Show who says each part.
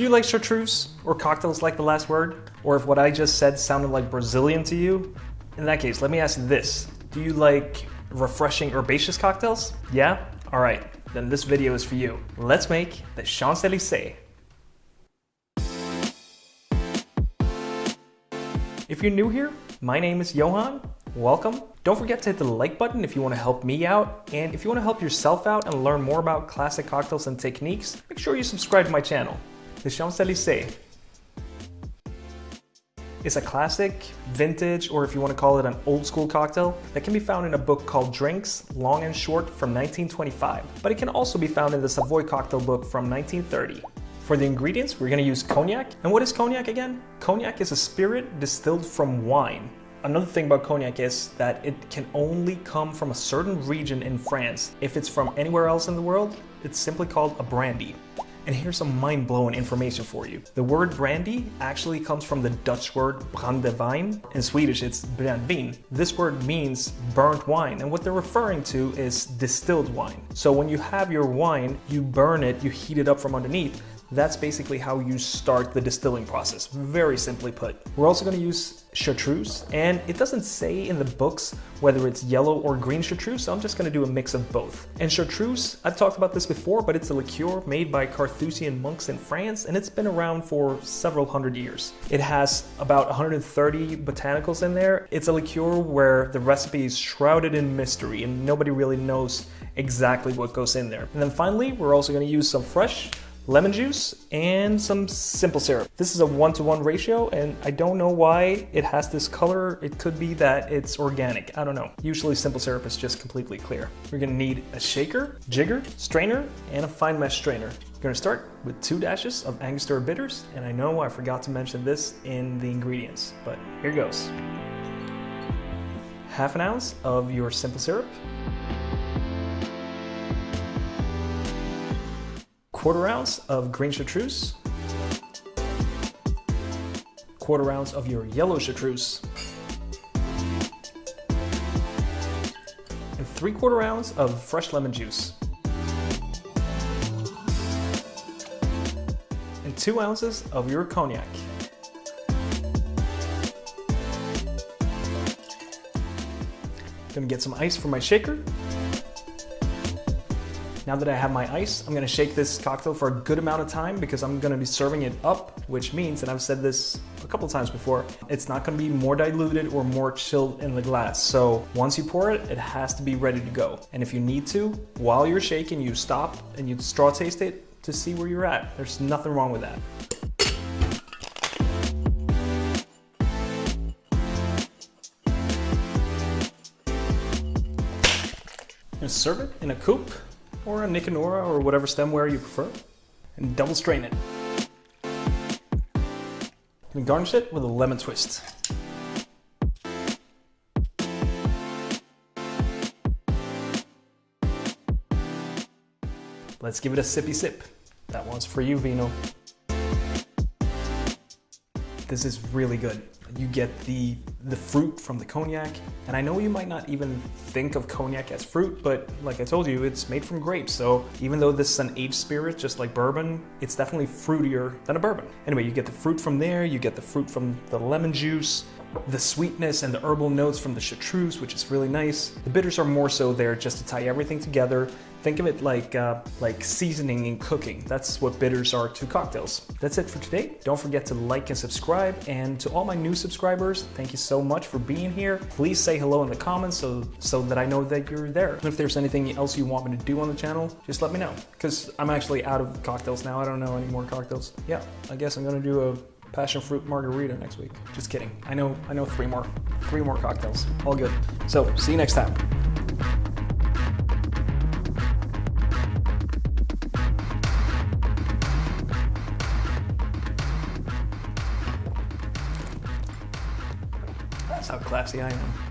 Speaker 1: Do you like Chartreuse or cocktails like the last word? Or if what I just said sounded like Brazilian to you? In that case, let me ask this. Do you like refreshing herbaceous cocktails? Yeah? Alright, then this video is for you. Let's make the Champs Elysées. If you're new here, my name is Johan. Welcome. Don't forget to hit the like button if you want to help me out, and if you want to help yourself out and learn more about classic cocktails and techniques, make sure you subscribe to my channel. The Champs Elysées is a classic, vintage, or if you want to call it an old school cocktail that can be found in a book called Drinks, Long and Short from 1925, but it can also be found in the Savoy cocktail book from 1930. For the ingredients, we're going to use cognac. And what is cognac again? Cognac is a spirit distilled from wine. Another thing about cognac is that it can only come from a certain region in France. If it's from anywhere else in the world, it's simply called a brandy. And here's some mind-blowing information for you. The word brandy actually comes from the Dutch word brandewijn. In Swedish, it's brännvin. This word means burnt wine, and what they're referring to is distilled wine. So when you have your wine, you burn it, you heat it up from underneath. That's basically how you start the distilling process, very simply put. We're also going to use Chartreuse, and it doesn't say in the books whether it's yellow or green Chartreuse, so I'm just going to do a mix of both. And Chartreuse, I've talked about this before, but it's a liqueur made by Carthusian monks in France, and it's been around for several hundred years. It has about 130 botanicals in there. It's a liqueur where the recipe is shrouded in mystery, and nobody really knows exactly what goes in there. And then finally, we're also going to use some fresh lemon juice and some simple syrup. This is a 1-to-1 ratio, and I don't know why it has this color. It could be that it's organic, I don't know. Usually simple syrup is just completely clear. We're gonna need a shaker, jigger, strainer, and a fine mesh strainer. We're gonna start with 2 dashes of Angostura Bitters, and I know I forgot to mention this in the ingredients, but here goes. Half an ounce of your simple syrup, 1/4 ounce of green Chartreuse, 1/4 ounce of your yellow Chartreuse, and 3/4 ounce of fresh lemon juice, and 2 ounces of your cognac. Gonna get some ice for my shaker. Now that I have my ice, I'm gonna shake this cocktail for a good amount of time because I'm gonna be serving it up, which means, and I've said this a couple of times before, it's not gonna be more diluted or more chilled in the glass. So once you pour it, it has to be ready to go. And if you need to, while you're shaking, you stop and you straw taste it to see where you're at. There's nothing wrong with that. And serve it in a coupe or a Nicanora or whatever stemware you prefer, and double strain it. And garnish it with a lemon twist. Let's give it a sippy sip. That one's for you, Vino. This is really good. You get the fruit from the cognac, and I know you might not even think of cognac as fruit, but like I told you, it's made from grapes, so even though this is an aged spirit, just like bourbon, it's definitely fruitier than a bourbon. Anyway, you get the fruit from there, you get the fruit from the lemon juice, the sweetness and the herbal notes from the Chartreuse, which is really nice. The bitters are more so there just to tie everything together. Think of it like seasoning in cooking. That's what bitters are to cocktails. That's it for today. Don't forget to like and subscribe. And to all my new subscribers, thank you so much for being here. Please say hello in the comments so that I know that you're there. And if there's anything else you want me to do on the channel, just let me know. Because I'm actually out of cocktails now. I don't know any more cocktails. Yeah, I guess I'm gonna do a passion fruit margarita next week. Just kidding. I know 3 more cocktails. All good. So see you next time. That's how classy I am.